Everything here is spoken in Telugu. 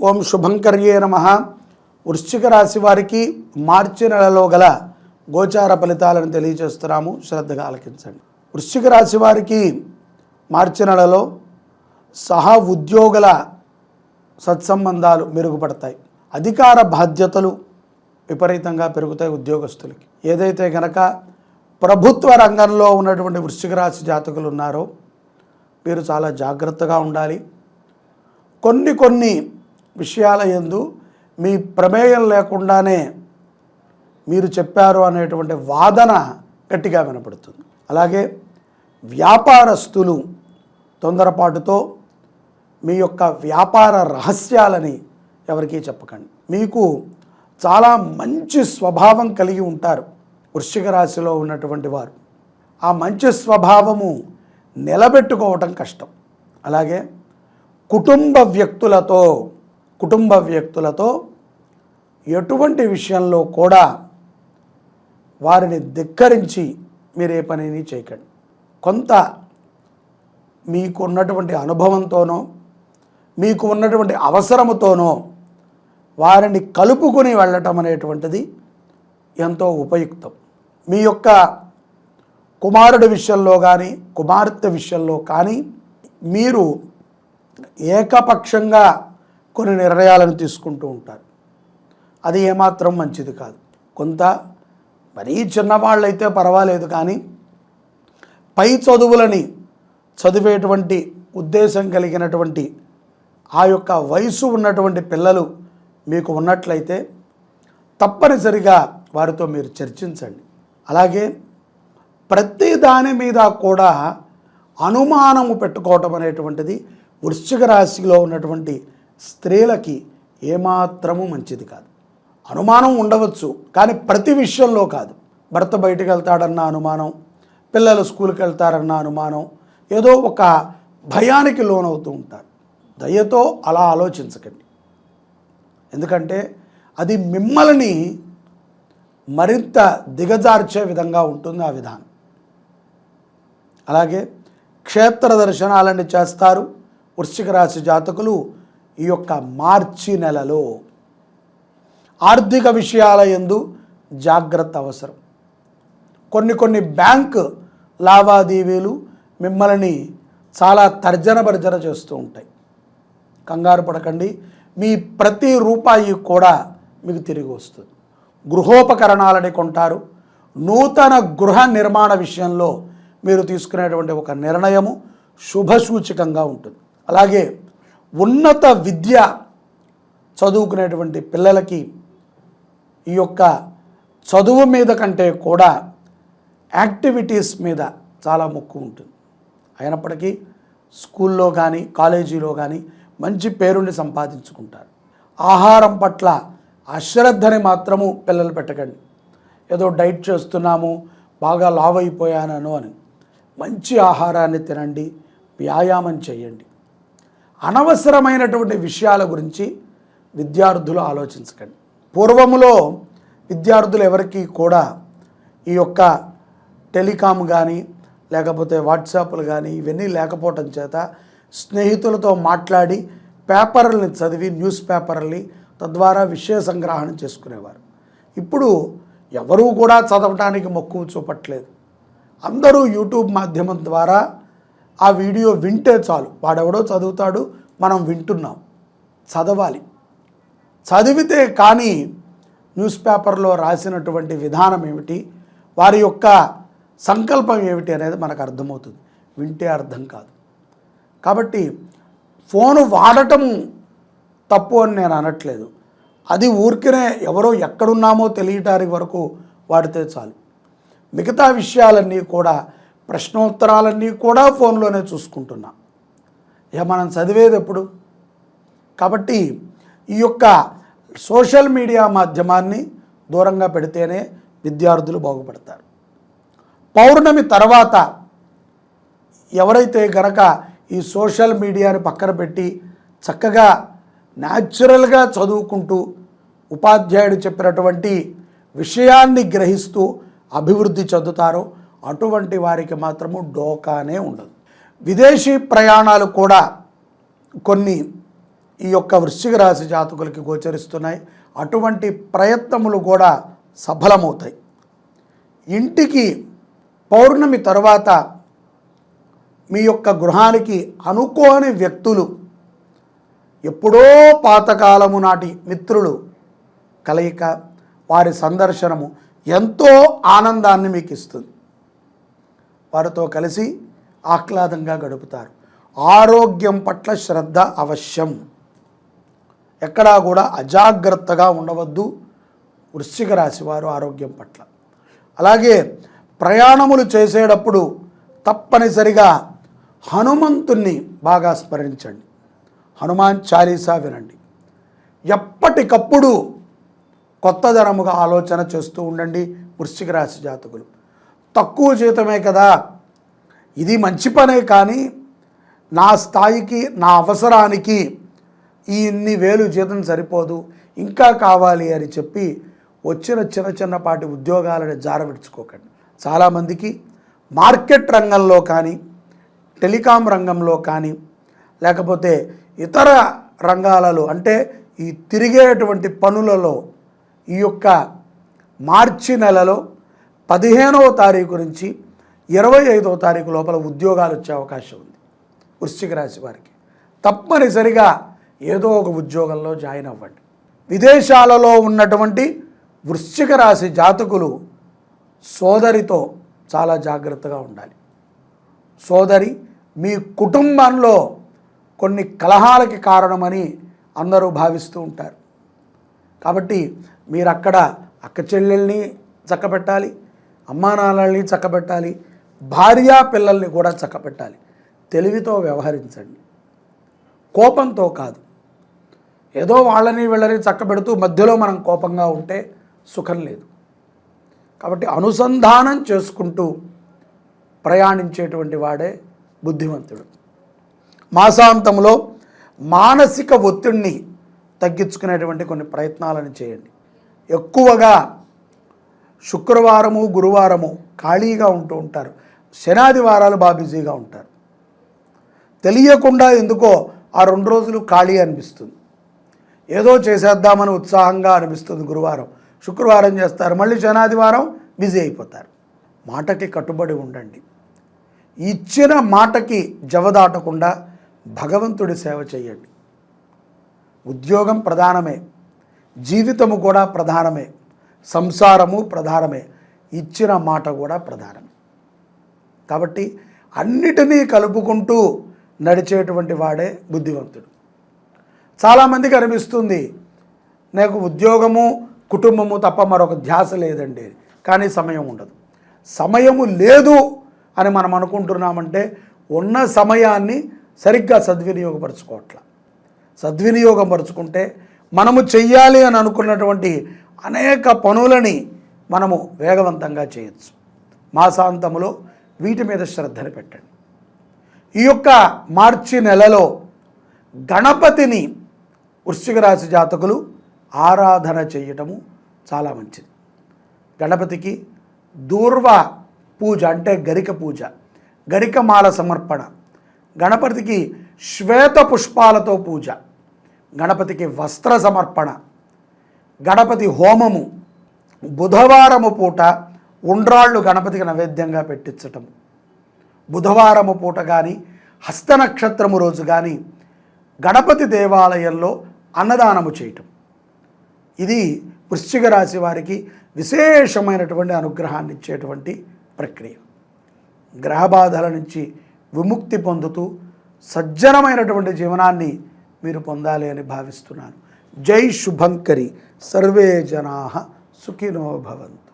ఓం శుభంకర్యే నమః. వృశ్చిక రాశి వారికి మార్చి నెలలో గల గోచార ఫలితాలను తెలియజేస్తున్నాము, శ్రద్ధగా ఆలకించండి. వృశ్చిక రాశి వారికి మార్చి నెలలో సహా ఉద్యోగుల సత్సంబంధాలు మెరుగుపడతాయి. అధికార బాధ్యతలు విపరీతంగా పెరుగుతాయి ఉద్యోగస్తులకి. ఏదైతే గనక ప్రభుత్వ రంగంలో ఉన్నటువంటి వృశ్చిక రాశి జాతకులు ఉన్నారో మీరు చాలా జాగ్రత్తగా ఉండాలి. కొన్ని విషయాల యందు మీ ప్రమేయం లేకుండానే మీరు చెప్పారు అనేటువంటి వాదన గట్టిగా వినపడుతుంది. అలాగే వ్యాపారస్తులు తొందరపాటుతో మీ యొక్క వ్యాపార రహస్యాలని ఎవరికీ చెప్పకండి. మీకు చాలా మంచి స్వభావం కలిగి ఉంటారు వృశ్చిక రాశిలో ఉన్నటువంటి వారు. ఆ మంచి స్వభావము నిలబెట్టుకోవటం కష్టం. అలాగే కుటుంబ వ్యక్తులతో ఎటువంటి విషయంలో కూడా వారిని ధిక్కరించి మీరు ఏ పనిని చేయకండి. కొంత మీకు ఉన్నటువంటి అనుభవంతోనో మీకు ఉన్నటువంటి అవసరముతోనో వారిని కలుపుకొని వెళ్ళటం అనేటువంటిది ఎంతో ఉపయుక్తం. మీ యొక్క కుమారుడి విషయంలో కానీ కుమార్తె విషయంలో కానీ మీరు ఏకపక్షంగా కొన్ని నిర్ణయాలను తీసుకుంటూ ఉంటారు. అది ఏమాత్రం మంచిది కాదు. కొంత మరీ చిన్నవాళ్ళైతే పర్వాలేదు, కానీ పై చదువులని చదివేటువంటి ఉద్దేశం కలిగినటువంటి ఆ యొక్క వయసు ఉన్నటువంటి పిల్లలు మీకు ఉన్నట్లయితే తప్పనిసరిగా వారితో మీరు చర్చించండి. అలాగే ప్రతి దాని మీద కూడా అనుమానము పెట్టుకోవటం అనేటువంటిది వృశ్చిక రాశిలో ఉన్నటువంటి స్త్రీలకి ఏమాత్రము మంచిది కాదు. అనుమానం ఉండవచ్చు, కానీ ప్రతి విషయంలో కాదు. భర్త బయటికి వెళ్తాడన్న అనుమానం, పిల్లలు స్కూల్కి వెళ్తారన్న అనుమానం, ఏదో ఒక భయానికి లోనవుతూ ఉంటారు. దయతో అలా ఆలోచించకండి. ఎందుకంటే అది మిమ్మల్ని మరింత దిగజార్చే విధంగా ఉంటుంది ఆ విధానం. అలాగే క్షేత్ర దర్శనాలన్నీ చేస్తారు వృశ్చిక రాశి జాతకులు ఈ యొక్క మార్చి నెలలో. ఆర్థిక విషయాల యందు జాగ్రత్త అవసరం. కొన్ని బ్యాంక్ లావాదేవీలు మిమ్మల్ని చాలా తర్జన భర్జన చేస్తూ ఉంటాయి. కంగారు పడకండి, మీ ప్రతి రూపాయి కూడా మీకు తిరిగి వస్తుంది. గృహోపకరణాలని కొంటారు. నూతన గృహ నిర్మాణ విషయంలో మీరు తీసుకునేటువంటి ఒక నిర్ణయము శుభసూచకంగా ఉంటుంది. అలాగే ఉన్నత విద్య చదువుకునేటువంటి పిల్లలకి ఈ యొక్క చదువు మీద కంటే కూడా యాక్టివిటీస్ మీద చాలా మొక్కు ఉంటుంది. అయినప్పటికీ స్కూల్లో కానీ కాలేజీలో కానీ మంచి పేరుని సంపాదించుకుంటారు. ఆహారం పట్ల అశ్రద్ధని మాత్రము పిల్లలు పెట్టకండి. ఏదో డైట్ చేస్తున్నాము, బాగా లావ్ అయిపోయానను అని. మంచి ఆహారాన్ని తినండి, వ్యాయామం చేయండి. అనవసరమైనటువంటి విషయాల గురించి విద్యార్థులు ఆలోచించకండి. పూర్వములో విద్యార్థులు ఎవరికి కూడా ఈ యొక్క టెలికామ్ కానీ లేకపోతే వాట్సాప్లు కానీ ఇవన్నీ లేకపోవటం చేత స్నేహితులతో మాట్లాడి పేపర్లని చదివి న్యూస్ పేపర్లని తద్వారా విషయ సంగ్రహణ చేసుకునేవారు. ఇప్పుడు ఎవరూ కూడా చదవటానికి మక్కువ చూపట్లేదు. అందరూ యూట్యూబ్ మాధ్యమం ద్వారా ఆ వీడియో వింటే చాలు, వాడెవడో చదువుతాడు, మనం వింటున్నాం. చదవాలి. చదివితే కానీ న్యూస్ పేపర్లో రాసినటువంటి విధానం ఏమిటి, వారి యొక్క సంకల్పం ఏమిటి అనేది మనకు అర్థమవుతుంది. వింటే అర్థం కాదు. కాబట్టి ఫోను వాడటం తప్పు అని నేను అనట్లేదు. అది ఊరికనే ఎవరో ఎక్కడున్నామో తెలియటానికి వరకు వాడితే చాలు. మిగతా విషయాలన్నీ కూడా ప్రశ్నోత్తరాలన్నీ కూడా ఫోన్లోనే చూసుకుంటున్నాం. ఇక మనం చదివేది ఎప్పుడు? కాబట్టి ఈ యొక్క సోషల్ మీడియా మాధ్యమాన్ని దూరంగా పెడితేనే విద్యార్థులు బాగుపడతారు. పౌర్ణమి తర్వాత ఎవరైతే గనక ఈ సోషల్ మీడియాని పక్కన పెట్టి చక్కగా న్యాచురల్గా చదువుకుంటూ ఉపాధ్యాయుడు చెప్పినటువంటి విషయాన్ని గ్రహిస్తూ అభివృద్ధి చెందుతారో అటువంటి వారికి మాత్రము డోకానే ఉండదు. విదేశీ ప్రయాణాలు కూడా కొన్ని ఈ యొక్క వృశ్చిక రాశి జాతకులకి గోచరిస్తున్నాయి. అటువంటి ప్రయత్నములు కూడా సఫలమవుతాయి. ఇంటికి పౌర్ణమి తర్వాత మీ యొక్క గృహానికి అనుకోని వ్యక్తులు, ఎప్పుడో పాతకాలము నాటి మిత్రులు కలయిక, వారి సందర్శనము ఎంతో ఆనందాన్ని మీకు ఇస్తుంది. వారితో కలిసి ఆహ్లాదంగా గడుపుతారు. ఆరోగ్యం పట్ల శ్రద్ధ అవశ్యం. ఎక్కడా కూడా అజాగ్రత్తగా ఉండవద్దు వృశ్చిక రాశి వారు ఆరోగ్యం పట్ల. అలాగే ప్రయాణములు చేసేటప్పుడు తప్పనిసరిగా హనుమంతుణ్ణి బాగా స్మరించండి. హనుమాన్ చాలీసా వినండి. ఎప్పటికప్పుడు కొత్తదనముగా ఆలోచన చేస్తూ ఉండండి వృశ్చిక రాశి జాతకులు. తక్కువ జీతమే కదా, ఇది మంచి పనే, కానీ నా స్థాయికి నా అవసరానికి ఈ ఇన్ని వేలు జీతం సరిపోదు, ఇంకా కావాలి అని చెప్పి వచ్చిన చిన్నపాటి ఉద్యోగాలను జారవిడ్చుకోకండి. చాలామందికి మార్కెట్ రంగంలో కానీ, టెలికాం రంగంలో కానీ, లేకపోతే ఇతర రంగాలలో, అంటే ఈ తిరిగేటువంటి పనులలో ఈ యొక్క మార్చి నెలలో 15వ తారీఖు నుంచి 25వ తారీఖు లోపల ఉద్యోగాలు వచ్చే అవకాశం ఉంది వృశ్చిక రాశి వారికి. తప్పనిసరిగా ఏదో ఒక ఉద్యోగంలో జాయిన్ అవ్వండి. విదేశాలలో ఉన్నటువంటి వృశ్చిక రాశి జాతకులు సోదరితో చాలా జాగ్రత్తగా ఉండాలి. సోదరి మీ కుటుంబంలో కొన్ని కలహాలకి కారణమని అందరూ భావిస్తూ ఉంటారు. కాబట్టి మీరు అక్కడ అక్క చెల్లెల్ని చక్కబెట్టాలి, అమ్మానాన్నల్ని చక్కబెట్టాలి, భార్యా పిల్లల్ని కూడా చక్కబెట్టాలి. తెలివితో వ్యవహరించండి, కోపంతో కాదు. ఏదో వాళ్ళని వీళ్ళని చక్కబెడుతూ మధ్యలో మనం కోపంగా ఉంటే సుఖం లేదు. కాబట్టి అనుసంధానం చేసుకుంటూ ప్రయాణించేటువంటి వాడే బుద్ధిమంతుడు. మాసాంతంలో మానసిక ఒత్తిడిని తగ్గించుకునేటువంటి కొన్ని ప్రయత్నాలను చేయండి. ఎక్కువగా శుక్రవారము గురువారము ఖాళీగా ఉంటూ ఉంటారు, శనాదివారాలు బాగా బిజీగా ఉంటారు. తెలియకుండా ఎందుకో ఆ 2 రోజులు ఖాళీ అనిపిస్తుంది, ఏదో చేసేద్దామని ఉత్సాహంగా అనిపిస్తుంది. గురువారం శుక్రవారం చేస్తారు, మళ్ళీ శనాదివారం బిజీ అయిపోతారు. మాటకి కట్టుబడి ఉండండి. ఇచ్చిన మాటకి జవదాటకుండా భగవంతుడి సేవ చేయండి. ఉద్యోగం ప్రధానమే, జీవితము కూడా ప్రధానమే, సంసారము ప్రధానమే, ఇచ్చిన మాట కూడా ప్రధానమే. కాబట్టి అన్నిటినీ కలుపుకుంటూ నడిచేటువంటి వాడే బుద్ధివంతుడు. చాలామందికి అనిపిస్తుంది నాకు ఉద్యోగము కుటుంబము తప్ప మరొక ధ్యాస లేదండి, కానీ సమయం ఉండదు. సమయము లేదు అని మనం అనుకుంటున్నామంటే ఉన్న సమయాన్ని సరిగ్గా సద్వినియోగపరచుకోవట్లా. సద్వినియోగం పరుచుకుంటే మనము చెయ్యాలి అని అనుకున్నటువంటి అనేక పనులని మనము వేగవంతంగా చేయొచ్చు. మాసాంతంలో వీటి మీద శ్రద్ధను పెట్టండి. ఈ యొక్క మార్చి నెలలో గణపతిని వృశ్చిక రాశి జాతకులు ఆరాధన చేయటము చాలా మంచిది. గణపతికి దూర్వ పూజ అంటే గరిక పూజ, గరికమాల సమర్పణ, గణపతికి శ్వేత పుష్పాలతో పూజ, గణపతికి వస్త్ర సమర్పణ, గణపతి హోమము, బుధవారము పూట ఉండ్రాళ్ళు గణపతికి నైవేద్యంగా పెట్టించటము, బుధవారము పూట కానీ హస్త నక్షత్రము రోజు కానీ గణపతి దేవాలయంలో అన్నదానము చేయటం, ఇది వృశ్చిక రాశి వారికి విశేషమైనటువంటి అనుగ్రహాన్ని ఇచ్చేటువంటి ప్రక్రియ. గ్రహబాధల నుంచి విముక్తి పొందుతూ సజ్జనమైనటువంటి జీవనాన్ని మీరు పొందాలి అని భావిస్తున్నాను. జై శుభంకరి. సర్వే జనాః సుఖినో భవంతు.